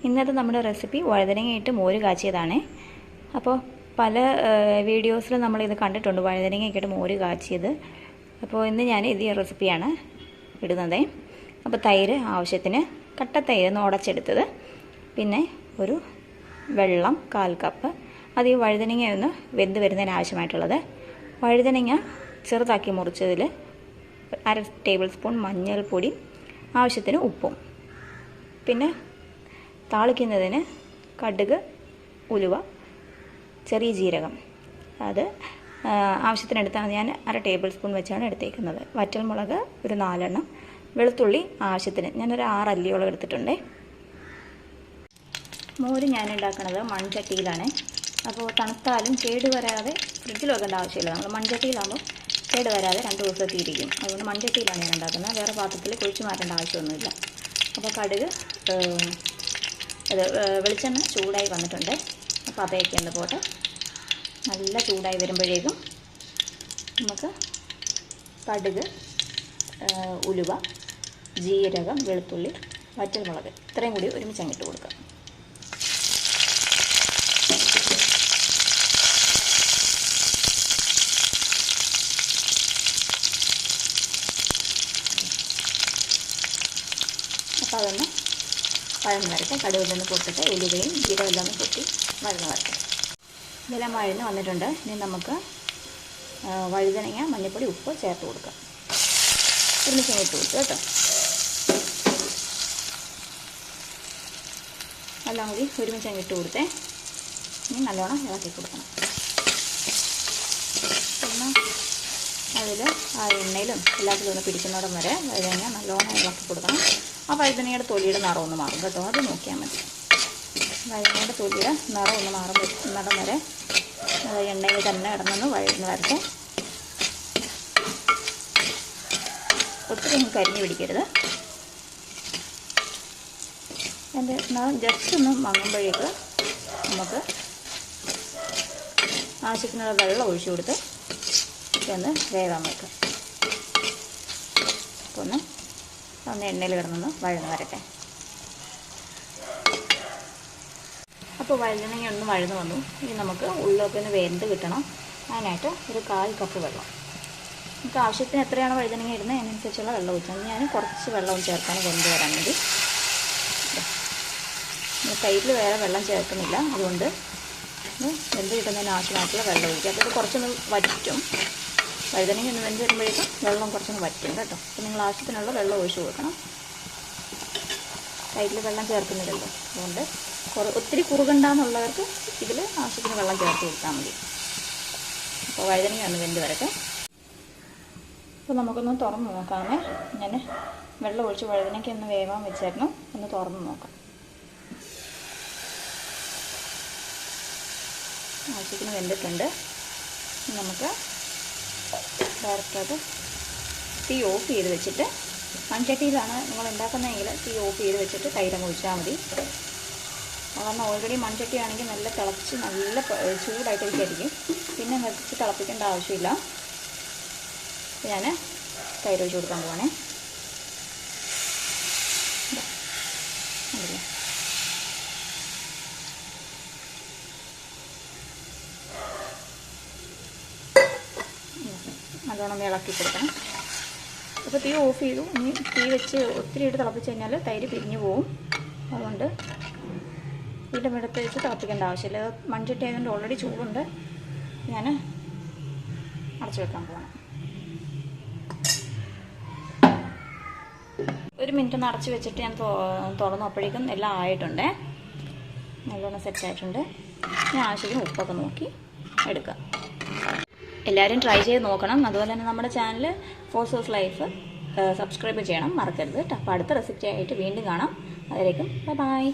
ഇന്നത്തെ നമ്മുടെ റെസിപ്പി വഴുതനങ്ങയിട്ട് മോര് കാച്ചിയതാണ്. അപ്പോൾ പല വീഡിയോസിലും നമ്മളിത് കണ്ടിട്ടുണ്ട്, വഴുതനങ്ങയിട്ട് മോര് കാച്ചിയത്. അപ്പോൾ ഇന്ന് ഞാൻ ഈ റെസിപ്പിയാണ് ഇടുന്നത്. അപ്പോൾ തൈര് ആവശ്യത്തിന്, കട്ട തൈര് ഒന്ന് ഉടച്ചെടുത്തത്, പിന്നെ ഒരു വെള്ളം 1/4 കപ്പ്. അത് ഈ വഴുതനങ്ങ ഒന്ന് വെന്ത് വരുന്നതിന് ആവശ്യമായിട്ടുള്ളത്. വഴുതനങ്ങ ചെറുതാക്കി മുറിച്ചതിൽ 1/2 ടേബിൾ സ്പൂൺ മഞ്ഞൾപ്പൊടി, ആവശ്യത്തിന് ഉപ്പും, പിന്നെ താളിക്കുന്നതിന് കടുക്, ഉലുവ, ചെറിയ ജീരകം, അത് ആവശ്യത്തിനെടുത്താണ്. ഞാൻ 1/2 ടേബിൾ സ്പൂൺ വെച്ചാണ് എടുത്തേക്കുന്നത്. വറ്റൽമുളക് ഒരു 4 എണ്ണം, വെളുത്തുള്ളി ആവശ്യത്തിന്, ഞാനൊരു 6 അല്ലിയോളം എടുത്തിട്ടുണ്ട്. മോര് ഞാൻ ഉണ്ടാക്കുന്നത് മൺചട്ടിയിലാണ്. അപ്പോൾ തണുത്താലും കേടുവരാതെ ഫ്രിഡ്ജിൽ വെക്കേണ്ട ആവശ്യമില്ല. നമ്മൾ മൺചട്ടിയിലാകുമ്പോൾ കേടുവരാതെ 2 ദിവസമൊക്കെ ഇരിക്കും. അതുകൊണ്ട് മൺചട്ടിയിലാണ് ഞാൻ ഉണ്ടാക്കുന്നത്. വേറെ പാത്രത്തിൽ കുഴിച്ച് മാറ്റേണ്ട ആവശ്യമൊന്നുമില്ല. അപ്പോൾ കടുക്, വെളിച്ചെണ്ണ ചൂടായി വന്നിട്ടുണ്ട്. അപ്പോൾ അതൊക്കെ ഒന്ന് പോട്ടെ. നല്ല ചൂടായി വരുമ്പോഴേക്കും നമുക്ക് കടുക്, ഉലുവ, ജീരകം, വെളുത്തുള്ളി, വറ്റൽമുളക് ഇത്രയും കൂടി ഒരുമിച്ച് അങ്ങിട്ട് കൊടുക്കാം. അപ്പോൾ അതൊന്ന് വഴന്ന് വരട്ടെ. കടുകൊന്ന് പൊട്ടിട്ട് ഉലുവയും ജീരകമെല്ലാം ഒന്ന് പൊട്ടി വഴന്ന് വരട്ടെ. ഇതെല്ലാം വഴന്ന് വന്നിട്ടുണ്ട്. ഇനി നമുക്ക് വഴുതനങ്ങ, മഞ്ഞൾപ്പൊടി, ഉപ്പ് ചേർത്ത് കൊടുക്കാം. ഒരുമിച്ച് ഇട്ട് കൊടുക്കുക കേട്ടോ. എല്ലാം കൂടി ഒരുമിച്ച് ഇട്ട് കൊടുത്തേ. ഇനി നല്ലോണം ഇളക്കി കൊടുക്കണം. പിന്നെ അതിൽ ആ എണ്ണയിലും എല്ലാത്തിലും ഒന്ന് പിടിക്കുന്നിടം വരെ വഴുതനങ്ങ നല്ലോണം ഇളക്കി കൊടുക്കണം. ആ വഴുതനങ്ങയുടെ തൊലിയുടെ നിറം ഒന്ന് മാറും കേട്ടോ, അത് നോക്കിയാൽ മതി. വഴുതനങ്ങയുടെ തൊലിയുടെ നിറം ഒന്ന് മാറുന്നിടം വരെ എണ്ണയിൽ തന്നെ കിടന്നൊന്ന് വഴന്ന് വരട്ടെ. ഒത്തിരി ഒന്ന് കരിഞ്ഞ് പിടിക്കരുത്. എൻ്റെ നിറം ജസ്റ്റ് ഒന്ന് മങ്ങുമ്പോഴേക്ക് നമുക്ക് ആവശ്യത്തിനുള്ള വെള്ളം ഒഴിച്ചു കൊടുത്ത് ഒന്ന് വേവാൻ വെക്കാം. അപ്പോൾ ഒന്ന് എണ്ണയിൽ കിടന്നൊന്ന് വഴന്ന് വരട്ടെ. അപ്പോൾ വഴുതനങ്ങ ഒന്ന് വഴന്ന് വന്നു. ഇനി നമുക്ക് ഉള്ളിലൊക്കെ ഒന്ന് വെന്ത് കിട്ടണം. അതിനായിട്ട് ഒരു 1/4 കപ്പ് വെള്ളം. നമുക്ക് ആവശ്യത്തിന് എത്രയാണ് വഴുതനങ്ങ ഇടുന്നത് അതിനനുസരിച്ചുള്ള വെള്ളം ഒഴിച്ചാൽ ഞാൻ കുറച്ച് വെള്ളം ചേർക്കാൻ കൊണ്ടുവരാൻ വേണ്ടി. തൈരിൽ വേറെ വെള്ളം ചേർക്കുന്നില്ല, അതുകൊണ്ട് വെന്ത് കിട്ടുന്നതിന് ആവശ്യമായിട്ടുള്ള വെള്ളം ഒഴിക്കുക. അപ്പോൾ ഇത് കുറച്ചൊന്ന് വറ്റും. വഴുതനങ്ങ ഒന്ന് വെന്ത് വരുമ്പോഴേക്കും വെള്ളം കുറച്ചൊന്ന് വറ്റും കേട്ടോ. അപ്പോൾ നിങ്ങൾ ആവശ്യത്തിനുള്ള വെള്ളം ഒഴിച്ച് കൊടുക്കണം. തൈരിൽ വെള്ളം ചേർക്കുന്നില്ലല്ലോ, അതുകൊണ്ട് ഒത്തിരി കുറുകണ്ടെന്നുള്ളവർക്ക് ഇതിൽ ആവശ്യത്തിന് വെള്ളം ചേർത്ത് കൊടുത്താൽ മതി. അപ്പോൾ വഴുതനങ്ങ ഒന്ന് വെന്ത് വരട്ടെ. അപ്പോൾ നമുക്കൊന്ന് തുറന്ന് നോക്കാമേ. ഞാൻ വെള്ളം ഒഴിച്ച് വഴുതനയ്ക്ക് ഒന്ന് വേവാൻ വെച്ചായിരുന്നു. ഒന്ന് തുറന്ന് നോക്കാം. ആവശ്യത്തിന് വെന്തിട്ടുണ്ട്. നമുക്ക് ഡയറക്റ്റായിട്ട് തീ ഓഫ് ചെയ്ത് വെച്ചിട്ട്, മൺചട്ടിയിലാണ് നിങ്ങൾ ഉണ്ടാക്കുന്നതെങ്കിൽ തീ ഓഫ് ചെയ്ത് വെച്ചിട്ട് തൈരങ്ങ് ഒഴിച്ചാൽ മതി. കാരണം ഓൾറെഡി മൺചട്ടിയാണെങ്കിൽ നല്ല തിളച്ച് നല്ല ചൂടായിട്ടിരിക്കും. പിന്നെ വെച്ച് തിളപ്പിക്കേണ്ട ആവശ്യമില്ല. ഞാൻ തൈര് ഒഴിച്ച് കൊടുക്കാൻ പോവാണേ. നല്ലോണം ഇളക്കി കൊടുക്കണം. അപ്പോൾ തീ ഓഫ് ചെയ്തു. ഇനി തീ വെച്ച് ഒത്തിരി ഇട്ട് തിളപ്പിച്ച് കഴിഞ്ഞാൽ തൈര് പിരിഞ്ഞു പോവും. അതുകൊണ്ട് വീണ്ടും എടുത്ത് വെച്ച് തിളപ്പിക്കേണ്ട ആവശ്യമില്ല. മൺചട്ടി ആയതുകൊണ്ട് ഓൾറെഡി ചൂടുണ്ട്. ഞാൻ അടച്ചു വെക്കാൻ പോകണം. 1 മിനിറ്റ് ഒന്ന് അടച്ച് വെച്ചിട്ട് ഞാൻ തുറന്നപ്പോഴേക്കും എല്ലാം ആയിട്ടുണ്ട്. നല്ലോണം സെറ്റായിട്ടുണ്ട്. ഞാൻ ആവശ്യത്തിന് ഉപ്പൊക്കെ നോക്കി എടുക്കാം. എല്ലാവരും ട്രൈ ചെയ്ത് നോക്കണം. അതുപോലെ തന്നെ നമ്മുടെ ചാനൽ ഫോഴ്സോസ് ലൈഫ് സബ്സ്ക്രൈബ് ചെയ്യണം മറക്കരുത് കേട്ടോ. അപ്പോൾ അടുത്ത റെസിപ്പി ആയിട്ട് വീണ്ടും കാണാം. അതിലേക്കും ബൈ.